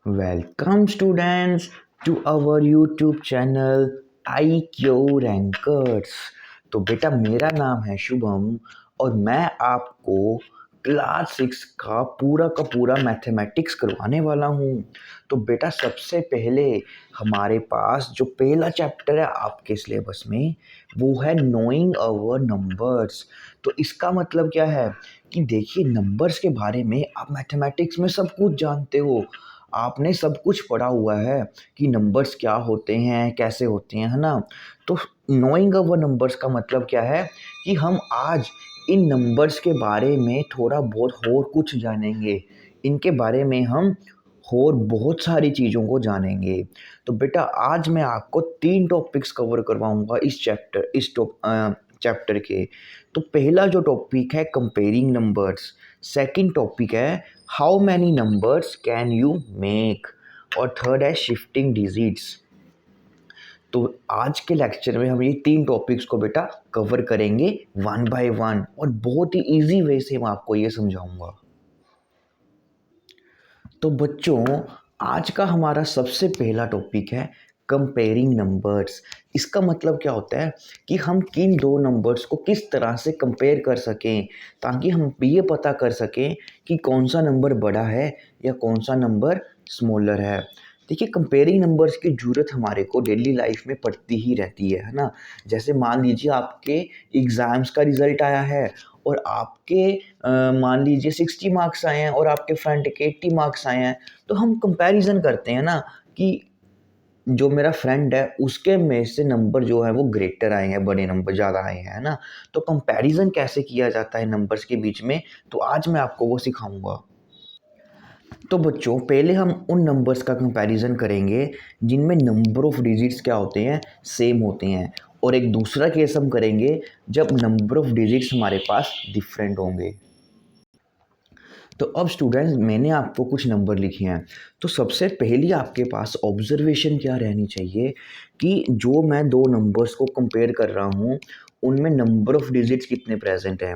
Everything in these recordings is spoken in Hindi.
Welcome students to our YouTube channel IQ Rankers। तो बेटा मेरा नाम है शुभम और मैं आपको क्लास 6 का पूरा मैथमेटिक्स करवाने वाला हूँ। तो बेटा सबसे पहले हमारे पास जो पहला चैप्टर है आपके सिलेबस में वो है नोइंग अवर नंबर्स। तो इसका मतलब क्या है कि देखिए नंबर्स के बारे में आप मैथमेटिक्स में सब कुछ जानते हो, आपने सब कुछ पढ़ा हुआ है कि नंबर्स क्या होते हैं कैसे होते हैं, है ना। तो नोइंग अवर नंबर्स का मतलब क्या है कि हम आज इन नंबर्स के बारे में थोड़ा बहुत और कुछ जानेंगे, इनके बारे में हम और बहुत सारी चीज़ों को जानेंगे। तो बेटा आज मैं आपको 3 टॉपिक्स कवर करवाऊंगा इस चैप्टर के। तो पहला जो टॉपिक है कंपेयरिंग नंबर्स, सेकंड टॉपिक है how many numbers can you make और थर्ड है शिफ्टिंग डिजिट्स। तो आज के लेक्चर में हम ये 3 टॉपिक्स को बेटा कवर करेंगे वन बाय वन और बहुत ही इजी वे से मैं आपको ये समझाऊंगा। तो बच्चों आज का हमारा सबसे पहला टॉपिक है कंपेयरिंग नंबर्स। इसका मतलब क्या होता है कि हम किन दो नंबर्स को किस तरह से कंपेयर कर सकें ताकि हम ये पता कर सकें कि कौन सा नंबर बड़ा है या कौन सा नंबर स्मॉलर है। देखिए कंपेयरिंग नंबर्स की ज़रूरत हमारे को डेली लाइफ में पड़ती ही रहती है ना। जैसे मान लीजिए आपके एग्ज़ाम्स का रिज़ल्ट आया है और आपके मान लीजिए 60 मार्क्स आए हैं और आपके फ्रेंड के 80 मार्क्स आए हैं, तो हम कंपैरिजन करते हैं ना कि जो मेरा फ्रेंड है उसके में से नंबर जो है वो ग्रेटर आए हैं, बड़े नंबर ज़्यादा आए हैं, है ना। तो कंपैरिजन कैसे किया जाता है नंबर्स के बीच में, तो आज मैं आपको वो सिखाऊंगा। तो बच्चों पहले हम उन नंबर्स का कंपैरिजन करेंगे जिनमें नंबर ऑफ डिजिट्स क्या होते हैं, सेम होते हैं। और एक दूसरा केस हम करेंगे जब नंबर ऑफ डिजिट्स हमारे पास डिफरेंट होंगे। तो अब स्टूडेंट्स मैंने आपको कुछ नंबर लिखे हैं। तो सबसे पहली आपके पास ऑब्जर्वेशन क्या रहनी चाहिए कि जो मैं दो नंबर्स को कंपेयर कर रहा हूँ उनमें नंबर ऑफ डिजिट्स कितने प्रेजेंट हैं।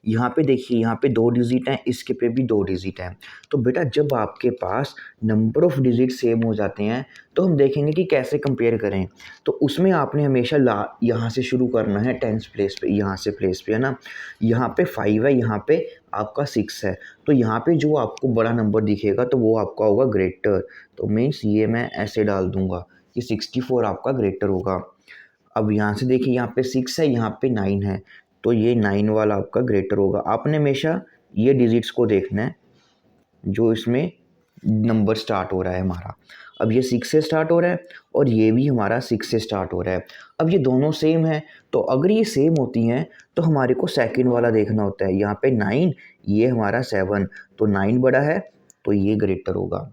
यहाँ पे देखिए, यहाँ पे 2 डिजिट हैं, इसके पे भी 2 डिजिट हैं। तो बेटा जब आपके पास नंबर ऑफ डिजिट सेम हो जाते हैं तो हम देखेंगे कि कैसे कंपेयर करें। तो उसमें आपने हमेशा यहाँ से शुरू करना है, टेंथ प्लेस पे, यहाँ से प्लेस पे, है ना। यहाँ पे 5 है, यहाँ पे आपका 6 है। तो यहाँ पे जो आपको बड़ा नंबर दिखेगा तो वो आपका होगा ग्रेटर। तो मीन्स ये मैं ऐसे डाल दूंगा कि 64 आपका ग्रेटर होगा। अब यहाँ से देखिए, यहाँ पे 6 है, यहाँ पे 9 है, तो ये 9 वाला आपका ग्रेटर होगा। आपने हमेशा ये डिजिट्स को देखना है जो इसमें नंबर स्टार्ट हो रहा है हमारा। अब ये 6 से स्टार्ट हो रहा है और ये भी हमारा 6 से स्टार्ट हो रहा है। अब ये दोनों सेम है, तो अगर ये सेम होती हैं तो हमारे को सेकंड वाला देखना होता है। यहाँ पे 9, ये हमारा 7, तो 9 बड़ा है तो ये ग्रेटर होगा।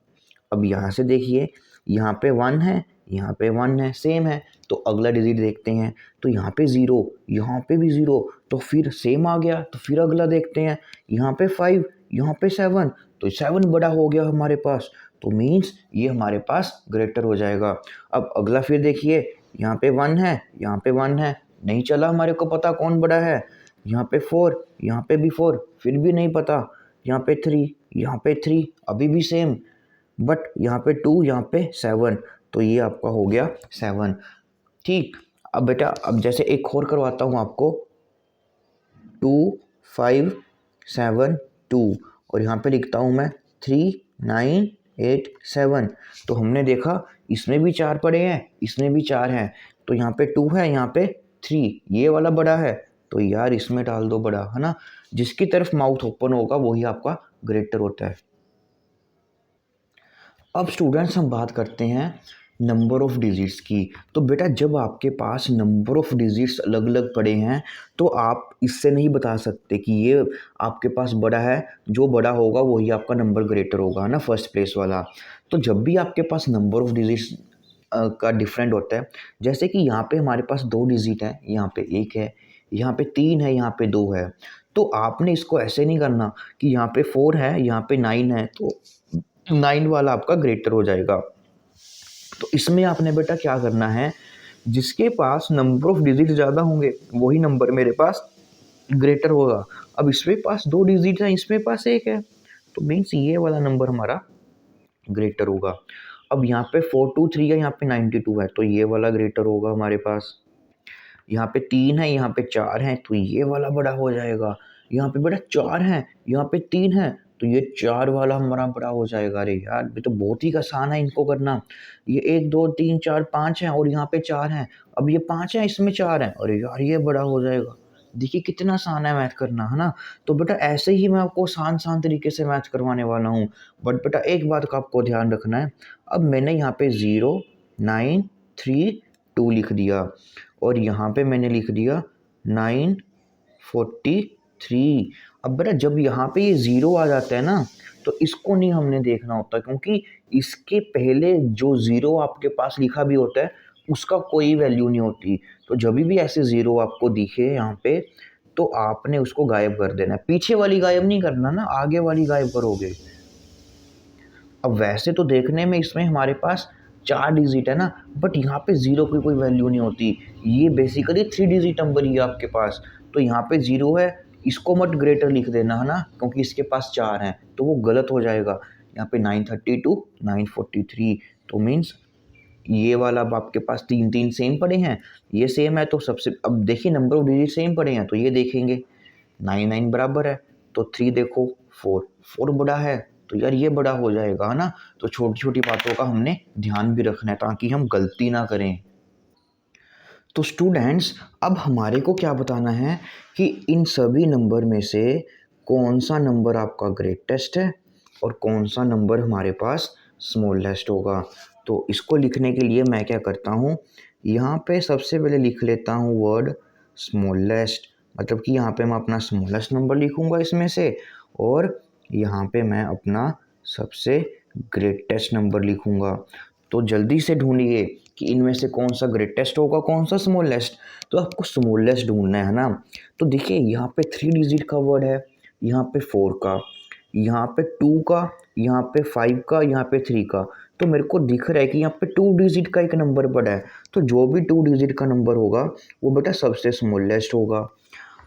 अब यहाँ से देखिए, यहाँ पे 1 है, यहाँ पे 1 है, सेम है, तो अगला डिजिट देखते हैं। तो यहाँ पे 0, यहाँ पे भी 0, तो फिर सेम आ गया। तो फिर अगला देखते हैं, यहाँ पे 5, यहाँ पे 7, तो 7 बड़ा हो गया हमारे पास, तो मीन्स ये हमारे पास ग्रेटर हो जाएगा। अब अगला फिर देखिए, यहाँ पे 1 है, यहाँ पे 1 है, नहीं चला हमारे को पता कौन बड़ा है। यहाँ पे 4, यहाँ पे भी 4, फिर भी नहीं पता। यहाँ पे 3, यहाँ पे 3, अभी भी सेम, बट यहाँ पे 2, यहाँ पे 7, तो ये आपका हो गया 7। ठीक। अब बेटा अब जैसे एक और करवाता हूँ आपको, 2 5 7 2, और यहाँ पे लिखता हूँ मैं 3 9 8 7। तो हमने देखा इसमें भी 4 पड़े हैं, इसमें भी 4 हैं, तो यहाँ पे 2 है, यहाँ पे 3, ये वाला बड़ा है, तो यार इसमें डाल दो बड़ा, है ना। जिसकी तरफ माउथ ओपन होगा वही आपका ग्रेटर होता है। अब स्टूडेंट्स हम बात करते हैं नंबर ऑफ डिजिट्स की। तो बेटा जब आपके पास नंबर ऑफ डिजिट्स अलग अलग पड़े हैं तो आप इससे नहीं बता सकते कि ये आपके पास बड़ा है, जो बड़ा होगा वही आपका नंबर ग्रेटर होगा, है ना, फर्स्ट प्लेस वाला। तो जब भी आपके पास नंबर ऑफ डिजिट्स का डिफरेंट होता है, जैसे कि यहाँ पे हमारे पास 2 डिजिट हैं, यहाँ पे 1 है, यहाँ पे 3 है, यहाँ पे 2 है, तो आपने इसको ऐसे नहीं करना कि यहाँ पे 4 है, यहाँ पे 9 है, तो 9 वाला आपका ग्रेटर हो जाएगा। तो इसमें आपने बेटा क्या करना है, जिसके पास नंबर ऑफ डिजिट ज़्यादा होंगे वही नंबर मेरे पास ग्रेटर होगा। अब इसमें पास 2 डिजिट हैं, इसमें पास 1 है, तो मीन्स ये वाला नंबर हमारा ग्रेटर होगा। अब यहाँ पे 423 है, यहाँ पे 92 है, तो ये वाला ग्रेटर होगा हमारे पास। यहाँ पे 3 है, यहाँ पे 4 है, तो ये वाला बड़ा हो जाएगा। यहाँ पे बेटा 4 है, यहाँ पे 3 है, तो ये 4 वाला हमारा बड़ा हो जाएगा। अरे यार, ये तो बहुत ही आसान है इनको करना। ये 1 2 3 4 5 है और यहाँ पे 4 है। अब ये 5 है, इसमें 4 है। अरे यार, ये बड़ा हो जाएगा। देखिए कितना आसान है मैथ करना, है ना? तो बेटा ऐसे ही मैं आपको आसान तरीके से मैथ करवाने वाला हूँ। बट बेटा एक बात का आपको ध्यान रखना है। अब मैंने यहाँ पे 0 9 3 2 लिख दिया और यहाँ पे मैंने लिख दिया 943। अब बेटा जब यहाँ पे ये 0 आ जाता है ना, तो इसको नहीं हमने देखना होता, क्योंकि इसके पहले जो 0 आपके पास लिखा भी होता है उसका कोई वैल्यू नहीं होती। तो जब भी ऐसे 0 आपको दिखे यहाँ पे, तो आपने उसको गायब कर देना है। पीछे वाली गायब नहीं करना ना, आगे वाली गायब करोगे। अब वैसे तो देखने में इसमें हमारे पास 4 डिजिट है ना, बट यहाँ पे 0 की कोई वैल्यू नहीं होती। ये बेसिकली 3 डिजिट नंबर ही है आपके पास। तो यहाँ पे 0 है, इसको मत ग्रेटर लिख देना, है ना, क्योंकि इसके पास 4 हैं, तो वो गलत हो जाएगा। यहाँ पे 932 943, तो मीन्स ये वाला अब आपके पास 3 सेम पड़े हैं, ये सेम है, तो सबसे अब देखिए नंबर ऑफ डिजिट सेम पड़े हैं, तो ये देखेंगे 9 बराबर है, तो 3 देखो 4 बड़ा है, तो यार ये बड़ा हो जाएगा, है ना? तो छोटी छोटी बातों का हमने ध्यान भी रखना है ताकि हम गलती ना करें। तो स्टूडेंट्स, अब हमारे को क्या बताना है कि इन सभी नंबर में से कौन सा नंबर आपका ग्रेटेस्ट है और कौन सा नंबर हमारे पास स्मॉलेस्ट होगा। तो इसको लिखने के लिए मैं क्या करता हूँ, यहाँ पे सबसे पहले लिख लेता हूँ वर्ड स्मॉलेस्ट, मतलब कि यहाँ पे मैं अपना स्मॉलेस्ट नंबर लिखूँगा इसमें से, और यहाँ पे मैं अपना सबसे ग्रेटेस्ट नंबर लिखूँगा। तो जल्दी से ढूंढिए कि इनमें से कौन सा ग्रेटेस्ट होगा, कौन सा स्मॉलेस्ट। तो आपको स्मॉलेस्ट ढूंढना है ना। तो देखिए यहाँ पे 3 डिजिट का वर्ड है, यहाँ पे 4 का, यहाँ पे 2 का, यहाँ पे 5 का, यहाँ पे 3 का। तो मेरे को दिख रहा है कि यहाँ पे 2 डिजिट का एक नंबर पड़ा है, तो जो भी 2 डिजिट का नंबर होगा वो बेटा सबसे स्मॉलेस्ट होगा।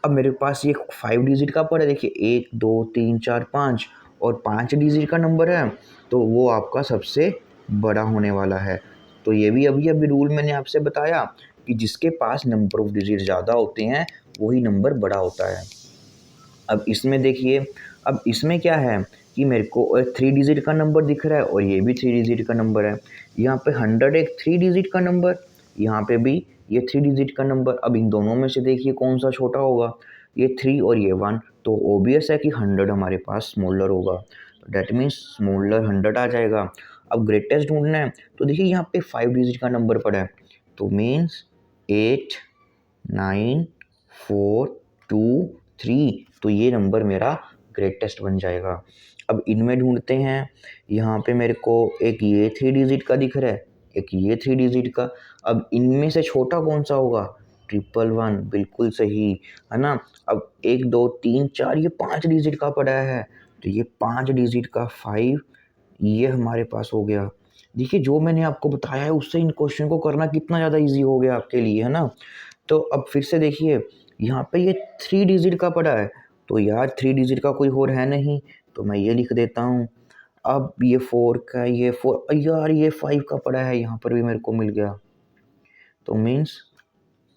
अब मेरे पास ये 5 डिजिट का पड़ा है, देखिए 1 2 3 4 5, और 5 डिजिट का नंबर है, तो वो आपका सबसे बड़ा होने वाला है। तो ये भी अभी रूल मैंने आपसे बताया कि जिसके पास नंबर ऑफ डिजिट ज़्यादा होते हैं वही नंबर बड़ा होता है। अब इसमें देखिए, अब इसमें क्या है कि मेरे को 3 डिजिट का नंबर दिख रहा है और ये भी 3 डिजिट का नंबर है। यहाँ पे 100 एक 3 डिजिट का नंबर, यहाँ पे भी ये 3 डिजिट का नंबर। अब इन दोनों में से देखिए कौन सा छोटा होगा, ये 3 और ये 1, तो ऑब्वियस है कि 100 हमारे पास स्मॉलर होगा, डेट मीन्स स्मॉलर 100 आ जाएगा। अब ग्रेटेस्ट ढूंढना है, तो देखिए यहाँ पे 5 डिजिट का नंबर पड़ा है, तो मीन्स 8 9 4 2 3, तो ये नंबर मेरा ग्रेटेस्ट बन जाएगा। अब इनमें ढूंढते हैं, यहाँ पे मेरे को एक ये 3 डिजिट का दिख रहा है, एक ये 3 डिजिट का। अब इनमें से छोटा कौन सा होगा, 111, बिल्कुल सही, है ना। अब 1 2 3 4 ये 5 डिजिट का पड़ा है, तो ये 5 डिजिट का 5 ये हमारे पास हो गया। देखिए जो मैंने आपको बताया है उससे इन क्वेश्चन को करना कितना ज़्यादा इजी हो गया आपके लिए, है ना। तो अब फिर से देखिए यहाँ पे ये 3 डिजिट का पड़ा है, तो यार 3 डिजिट का कोई और है नहीं, तो मैं ये लिख देता हूँ। अब ये 4 का, ये 4, यार ये 5 का पड़ा है, यहाँ पर भी मेरे को मिल गया। तो मीन्स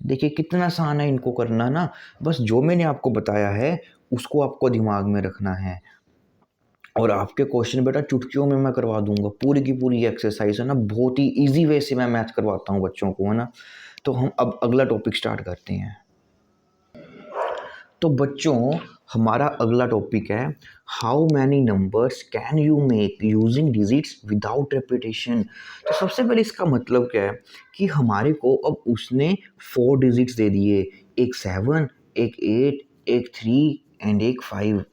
देखिए कितना आसान है इनको करना ना। बस जो मैंने आपको बताया है उसको आपको दिमाग में रखना है, और आपके क्वेश्चन बेटा चुटकियों में मैं करवा दूंगा। पूरी की पूरी एक्सरसाइज है ना, बहुत ही इजी वे से मैं मैथ करवाता हूँ बच्चों को, है ना। तो हम अब अगला टॉपिक स्टार्ट करते हैं। तो बच्चों हमारा अगला टॉपिक है, how many numbers can you make using digits without repetition. तो सबसे पहले इसका मतलब क्या है कि हमारे को अब उसने 4 डिजिट्स दे दिए, एक 7, एक 8, एक 3 एंड एक 5,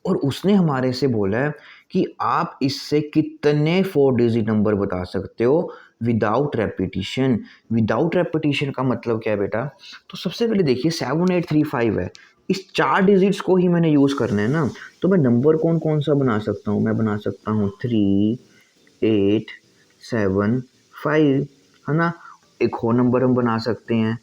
और उसने हमारे से बोला है कि आप इससे कितने 4 डिजिट नंबर बता सकते हो विदाउट रेपिटेशन। विदाउट रेपिटेशन का मतलब क्या है बेटा, तो सबसे पहले देखिए 7 8 3 5 है, इस 4 डिजिट्स को ही मैंने यूज़ करना है ना। तो मैं नंबर कौन कौन सा बना सकता हूँ, मैं बना सकता हूँ 3 8 7 5, है ना। एक और नंबर हम बना सकते हैं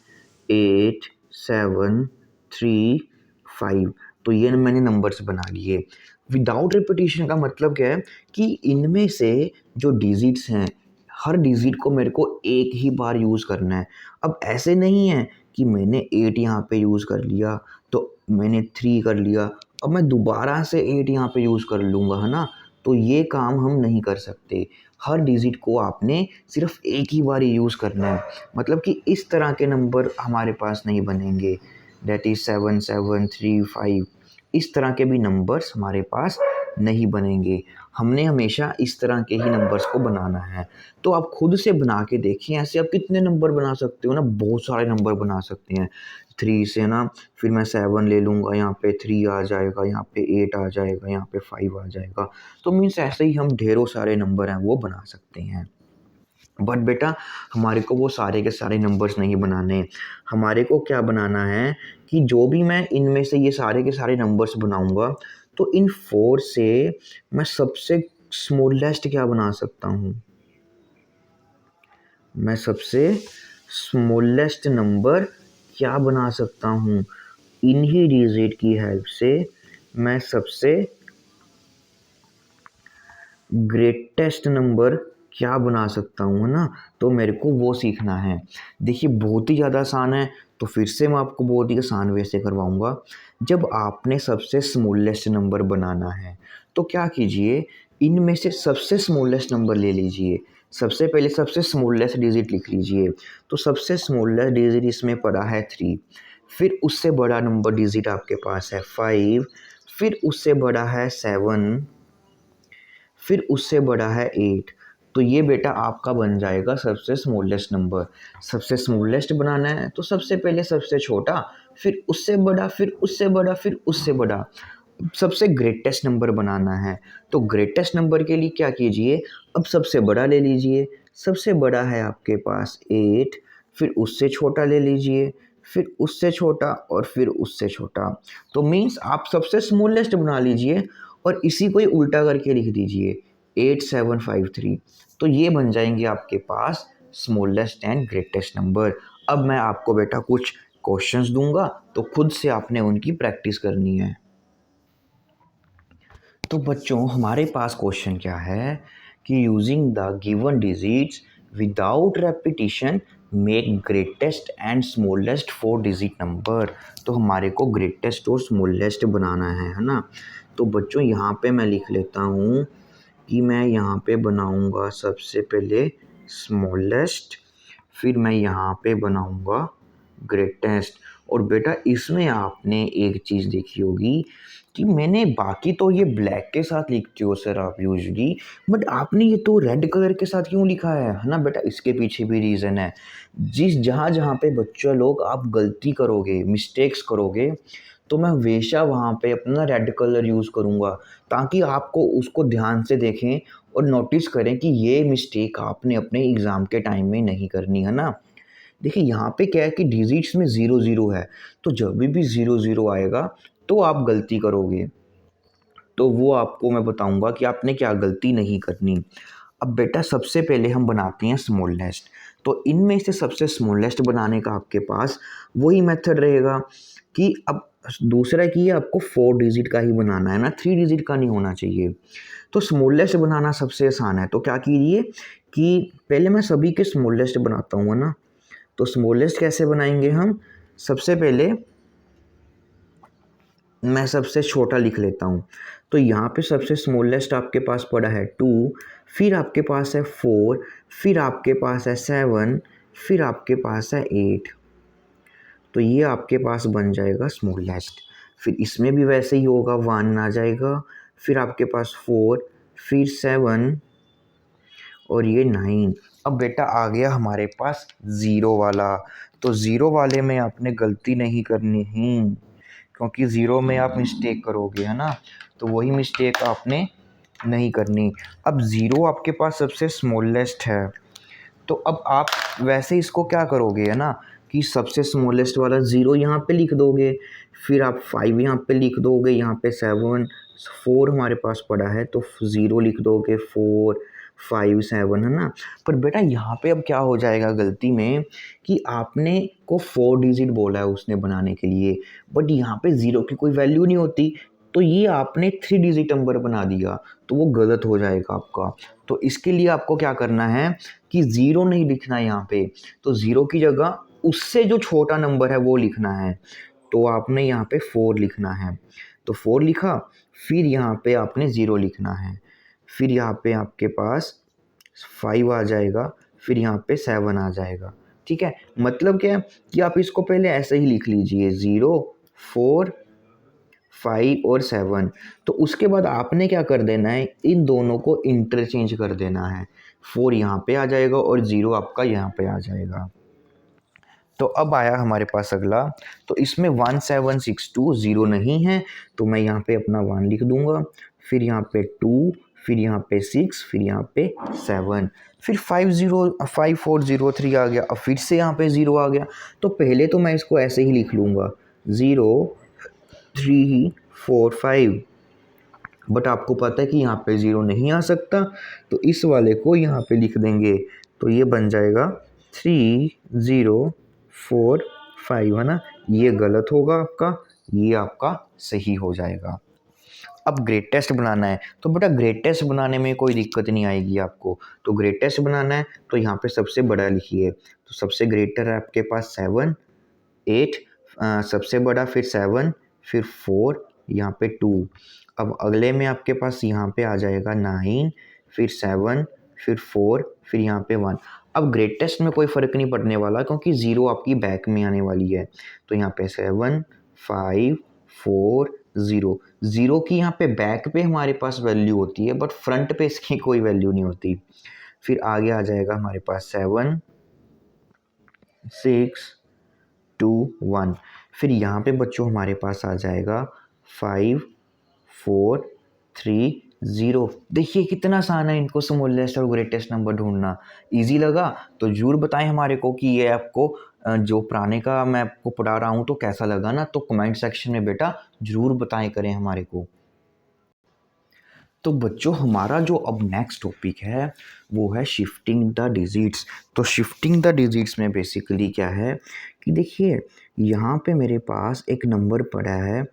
8 7 3 5, तो ये मैंने नंबर्स बना लिए। विदाउट रिपीटिशन का मतलब क्या है कि इनमें से जो डिजिट्स हैं, हर डिजिट को मेरे को एक ही बार यूज़ करना है। अब ऐसे नहीं है कि मैंने 8 यहाँ पे यूज़ कर लिया, तो मैंने 3 कर लिया, अब मैं दोबारा से 8 यहाँ पे यूज़ कर लूँगा, है ना? तो ये काम हम नहीं कर सकते। हर डिजिट को आपने सिर्फ़ एक ही बार ही यूज़ करना है। मतलब कि इस तरह के नंबर हमारे पास नहीं बनेंगे, दैट इज़ 7, 7, 3, 5, इस तरह के भी नंबर्स हमारे पास नहीं बनेंगे। हमने हमेशा इस तरह के ही नंबर्स को बनाना है। तो आप खुद से बना के देखिए, ऐसे आप कितने नंबर बना सकते हो ना, बहुत सारे नंबर बना सकते हैं। 3 से ना, फिर मैं 7 ले लूँगा, यहाँ पे 3 आ जाएगा, यहाँ पे 8 आ जाएगा, यहाँ पे 5 आ जाएगा। तो मीन्स ऐसे ही हम ढेरों सारे नंबर हैं वो बना सकते हैं। बट बेटा हमारे को वो सारे के सारे नंबर्स नहीं बनाने। हमारे को क्या बनाना है कि जो भी मैं इनमें से ये सारे के सारे नंबर्स बनाऊँगा, तो इन 4 से मैं सबसे स्मॉलेस्ट क्या बना सकता हूँ? मैं सबसे स्मॉलेस्ट नंबर क्या बना सकता हूँ? इन्हीं डिजिट की हेल्प से मैं सबसे ग्रेटेस्ट नंबर क्या बना सकता हूँ, है ना? तो मेरे को वो सीखना है। देखिए बहुत ही ज़्यादा आसान है, तो फिर से मैं आपको बहुत ही आसान वे से करवाऊँगा। जब आपने सबसे स्मॉलेस्ट नंबर बनाना है, तो क्या कीजिए, इनमें से सबसे स्मॉलेस्ट नंबर ले लीजिए। सबसे पहले सबसे स्मॉलेस्ट डिजिट लिख लीजिए। तो सबसे स्मॉलेस्ट डिजिट इसमें पड़ा है 3, फिर उससे बड़ा नंबर डिजिट आपके पास है 5, फिर उससे बड़ा है 7, फिर उससे बड़ा है 8। तो ये बेटा आपका बन जाएगा सबसे स्मॉलेस्ट नंबर। सबसे स्मॉलेस्ट बनाना है तो सबसे पहले सबसे छोटा, फिर उससे बड़ा, फिर उससे बड़ा, फिर उससे बड़ा। सबसे ग्रेटेस्ट नंबर बनाना है, तो ग्रेटेस्ट नंबर के लिए क्या कीजिए, अब सबसे बड़ा ले लीजिए। सबसे बड़ा है आपके पास 8, फिर उससे छोटा ले लीजिए, फिर उससे छोटा और फिर उससे छोटा। तो मीन्स आप सबसे स्मॉलेस्ट बना लीजिए और इसी को ही उल्टा करके लिख दीजिए 8753। तो ये बन जाएंगे आपके पास स्मॉलेस्ट एंड ग्रेटेस्ट नंबर। अब मैं आपको बेटा कुछ क्वेश्चंस दूंगा, तो खुद से आपने उनकी प्रैक्टिस करनी है। तो बच्चों हमारे पास क्वेश्चन क्या है कि using the given digits without repetition make greatest and smallest 4 digit number. तो हमारे को ग्रेटेस्ट और स्मॉलेस्ट बनाना है ना? तो बच्चों यहाँ पे मैं लिख लेता हूँ कि मैं यहाँ पे बनाऊँगा सबसे पहले स्मॉलेस्ट, फिर मैं यहाँ पे बनाऊँगा ग्रेटेस्ट। और बेटा इसमें आपने एक चीज़ देखी होगी कि मैंने बाकी तो ये ब्लैक के साथ लिखते हो सर आप यूजली, बट आपने ये तो रेड कलर के साथ क्यों लिखा है ना बेटा? इसके पीछे भी रीज़न है। जहाँ जहाँ पे बच्चा लोग आप गलती करोगे, मिस्टेक्स करोगे, तो मैं हमेशा वहाँ पे अपना रेड कलर यूज़ करूँगा, ताकि आपको उसको ध्यान से देखें और नोटिस करें कि ये मिस्टेक आपने अपने एग्ज़ाम के टाइम में नहीं करनी, है ना? देखिए यहाँ पे क्या है कि डिजिट्स में 0 0 है, तो जब भी 0 0 आएगा तो आप गलती करोगे। तो वो आपको मैं बताऊँगा कि आपने क्या गलती नहीं करनी। अब बेटा सबसे पहले हम बनाते हैं स्मॉलेस्ट। तो इनमें से सबसे स्मॉलेस्ट बनाने का आपके पास वही मेथड रहेगा कि अब दूसरा कि आपको 4 डिजिट का ही बनाना है ना, 3 डिजिट का नहीं होना चाहिए। तो स्मॉलेस्ट बनाना सबसे आसान है, तो क्या कीजिए कि पहले मैं सभी के स्मॉलेस्ट बनाता हूँ, है ना? तो स्मॉलेस्ट कैसे बनाएंगे हम? सबसे पहले मैं सबसे छोटा लिख लेता हूँ। तो यहाँ पे सबसे स्मॉलेस्ट आपके पास पड़ा है 2, फिर आपके पास है 4, फिर आपके पास है 7, फिर आपके पास है 8। तो ये आपके पास बन जाएगा स्मॉलेस्ट। फिर इसमें भी वैसे ही होगा, 1 आ जाएगा, फिर आपके पास 4, फिर 7 और ये 9। अब बेटा आ गया हमारे पास 0 वाला। तो 0 वाले में आपने गलती नहीं करनी है, क्योंकि 0 में आप मिस्टेक करोगे, है ना? तो वही मिस्टेक आपने नहीं करनी। अब 0 आपके पास सबसे स्मॉलेस्ट है, तो अब आप वैसे इसको क्या करोगे, है ना, कि सबसे स्मॉलेस्ट वाला 0 यहाँ पे लिख दोगे, फिर आप 5 यहाँ पे लिख दोगे, यहाँ पे 7, 4 हमारे पास पड़ा है तो 0 लिख दोगे, 4, 5, 7, है ना? पर बेटा यहाँ पे अब क्या हो जाएगा गलती में कि आपने को 4 डिजिट बोला है उसने बनाने के लिए, बट यहाँ पे 0 की कोई वैल्यू नहीं होती। तो ये आपने 3 डिजिट नंबर बना दिया, तो वो गलत हो जाएगा आपका। तो इसके लिए आपको क्या करना है कि 0 नहीं लिखना है यहाँ पे, तो 0 की जगह उससे जो छोटा नंबर है वो लिखना है। तो आपने यहाँ पे 4 लिखना है, तो 4 लिखा, फिर यहाँ पे आपने 0 लिखना है, फिर यहाँ पे आपके पास 5 आ जाएगा, फिर यहाँ पे 7 आ जाएगा। ठीक है, मतलब क्या है कि आप इसको पहले ऐसे ही लिख लीजिए 0, 4, 5 और 7। तो उसके बाद आपने क्या कर देना है, इन दोनों को इंटरचेंज कर देना है। 4 यहाँ पे आ जाएगा और 0 आपका यहाँ पे आ जाएगा। तो अब आया हमारे पास अगला, तो इसमें 1762 0 नहीं है, तो मैं यहाँ पे अपना 1 लिख दूंगा, फिर यहाँ पे 2, फिर यहाँ पे 6, फिर यहाँ पे 7, फिर 5403 आ गया। अब फिर से यहाँ पे 0 आ गया, तो पहले तो मैं इसको ऐसे ही लिख लूँगा 0 3 4 5, बट आपको पता है कि यहाँ पे 0 नहीं आ सकता, तो इस वाले को यहाँ पे लिख देंगे, तो ये बन जाएगा 3 0 4 5, है ना। ये गलत होगा आपका, ये आपका सही हो जाएगा। अब ग्रेटेस्ट बनाना है, तो बेटा ग्रेटेस्ट बनाने में कोई दिक्कत नहीं आएगी आपको। तो ग्रेटेस्ट बनाना है तो यहाँ पे सबसे बड़ा लिखिए, तो सबसे ग्रेटर है आपके पास 7 8, सबसे बड़ा फिर 7, फिर 4, यहाँ पे 2। अब अगले में आपके पास यहाँ पे आ जाएगा 9, फिर 7, फिर 4, फिर यहाँ पे 1। अब ग्रेटेस्ट में कोई फ़र्क नहीं पड़ने वाला क्योंकि 0 आपकी बैक में आने वाली है, तो यहाँ पे 7 5 4 0। 0 की यहाँ पे बैक पे हमारे पास वैल्यू होती है, बट फ्रंट पे इसकी कोई वैल्यू नहीं होती। फिर आगे आ जाएगा हमारे पास 7 6 2 1, फिर यहाँ पे बच्चों हमारे पास आ जाएगा 5 4 3 0। देखिए कितना आसान है इनको स्मॉलेस्ट और ग्रेटेस्ट नंबर ढूंढना। इजी लगा तो जरूर बताएं हमारे को कि ये आपको जो पुराने का मैं आपको पढ़ा रहा हूँ तो कैसा लगा ना, तो कमेंट सेक्शन में बेटा जरूर बताएं करें हमारे को। तो बच्चों हमारा जो अब नेक्स्ट टॉपिक है वो है शिफ्टिंग द डिजिट्स। तो शिफ्टिंग द डिजिट्स में बेसिकली क्या है कि देखिए यहाँ पे मेरे पास एक नंबर पड़ा है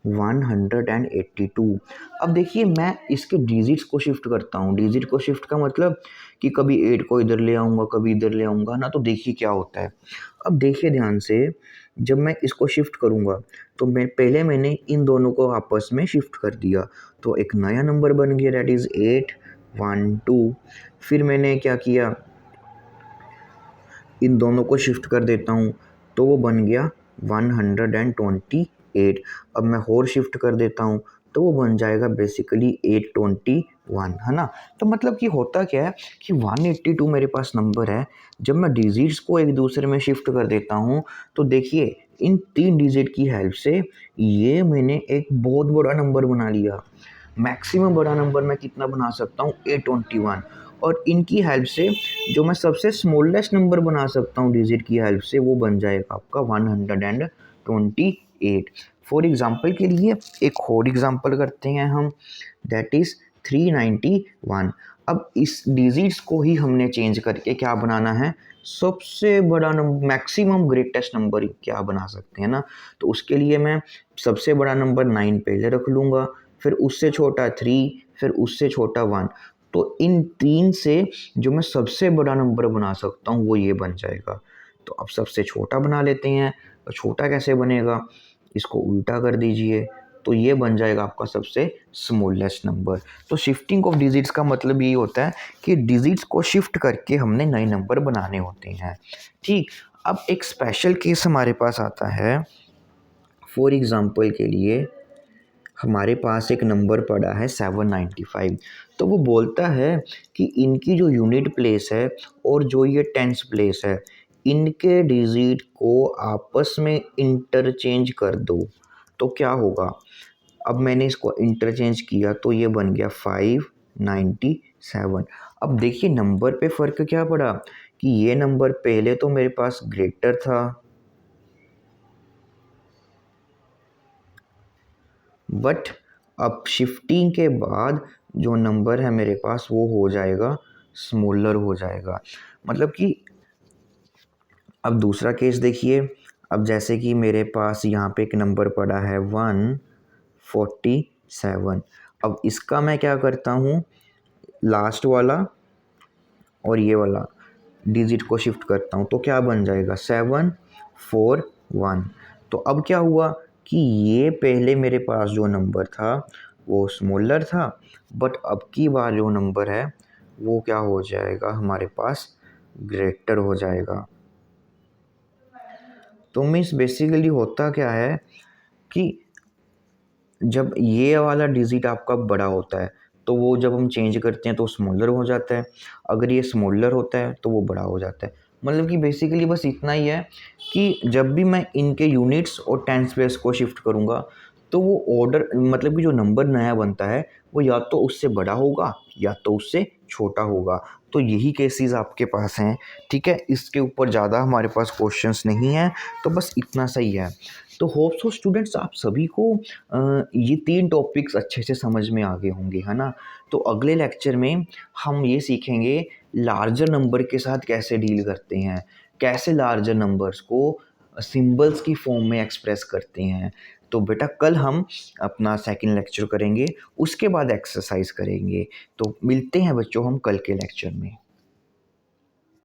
182। अब देखिए मैं इसके डिजिट्स को शिफ्ट करता हूँ। डिजिट को शिफ्ट का मतलब कि कभी 8 को इधर ले आऊँगा, कभी इधर ले आऊँगा ना, तो देखिए क्या होता है। अब देखिए ध्यान से, जब मैं इसको शिफ्ट करूँगा तो मैंने इन दोनों को आपस में शिफ्ट कर दिया, तो एक नया नंबर बन गया, दैट इज़ 812। फिर मैंने क्या किया, इन दोनों को शिफ्ट कर देता हूँ तो वो बन गया 128। अब मैं और शिफ्ट कर देता हूँ तो वो बन जाएगा बेसिकली 821, है ना। तो मतलब कि होता क्या है कि 182 मेरे पास नंबर है, जब मैं डिजिट्स को एक दूसरे में शिफ्ट कर देता हूँ तो देखिए इन 3 डिजिट की हेल्प से ये मैंने एक बहुत बड़ा नंबर बना लिया। मैक्सिमम बड़ा नंबर मैं कितना बना सकता हूँ, 821। और इनकी हेल्प से जो मैं सबसे स्मॉलेस्ट नंबर बना सकता हूँ डिजिट की हेल्प से, वो बन जाएगा आपका 128। फॉर एग्जांपल के लिए एक और एग्जांपल करते हैं हम, दैट इज़ 391। अब इस डिजिट्स को ही हमने चेंज करके क्या बनाना है, सबसे बड़ा नंबर, मैक्सिमम ग्रेटेस्ट नंबर क्या बना सकते हैं ना। तो उसके लिए मैं सबसे बड़ा नंबर 9 पहले रख लूँगा, फिर उससे छोटा 3, फिर उससे छोटा 1। तो इन 3 से जो मैं सबसे बड़ा नंबर बना सकता हूँ वो ये बन जाएगा। तो अब सबसे छोटा बना लेते हैं, तो छोटा कैसे बनेगा, इसको उल्टा कर दीजिए, तो ये बन जाएगा आपका सबसे स्मॉलेस्ट नंबर। तो शिफ्टिंग ऑफ डिजिट्स का मतलब ये होता है कि डिजिट्स को शिफ्ट करके हमने नए नंबर बनाने होते हैं। ठीक, अब एक स्पेशल केस हमारे पास आता है। फॉर एग्जांपल के लिए हमारे पास एक नंबर पड़ा है 795, तो वो बोलता है कि इनकी जो यूनिट प्लेस है और जो ये टेंस प्लेस है, इनके डिजिट को आपस में इंटरचेंज कर दो। तो क्या होगा, अब मैंने इसको इंटरचेंज किया तो ये बन गया 597। अब देखिए नंबर पे फ़र्क क्या पड़ा कि ये नंबर पहले तो मेरे पास ग्रेटर था, बट अब शिफ्टिंग के बाद जो नंबर है मेरे पास वो हो जाएगा स्मॉलर हो जाएगा। मतलब कि अब दूसरा केस देखिए, अब जैसे कि मेरे पास यहाँ पे एक नंबर पड़ा है 47। अब इसका मैं क्या करता हूँ, लास्ट वाला और ये वाला डिजिट को शिफ्ट करता हूँ, तो क्या बन जाएगा 741। तो अब क्या हुआ कि ये पहले मेरे पास जो नंबर था वो स्मॉलर था, बट अब की बार जो नंबर है वो क्या हो जाएगा, हमारे पास ग्रेटर हो जाएगा। तो मीन्स बेसिकली होता क्या है कि जब ये वाला डिजिट आपका बड़ा होता है तो वो जब हम चेंज करते हैं तो स्मॉलर हो जाता है, अगर ये स्मॉलर होता है तो वो बड़ा हो जाता है। मतलब कि बेसिकली बस इतना ही है कि जब भी मैं इनके यूनिट्स और टेंस प्लेस को शिफ्ट करूँगा तो वो ऑर्डर, मतलब कि जो नंबर नया बनता है वो या तो उससे बड़ा होगा या तो उससे छोटा होगा। तो यही केसेस आपके पास हैं, ठीक है। इसके ऊपर ज़्यादा हमारे पास क्वेश्चंस नहीं हैं, तो बस इतना सही है। तो होप सो स्टूडेंट्स आप सभी को ये 3 टॉपिक्स अच्छे से समझ में आ गए होंगे, है ना। तो अगले लेक्चर में हम ये सीखेंगे लार्जर नंबर के साथ कैसे डील करते हैं, कैसे लार्जर नंबर्स को सिंबल्स की फॉर्म में एक्सप्रेस करते हैं। तो बेटा कल हम अपना सेकंड लेक्चर करेंगे, उसके बाद एक्सरसाइज करेंगे। तो मिलते हैं बच्चों हम कल के लेक्चर में।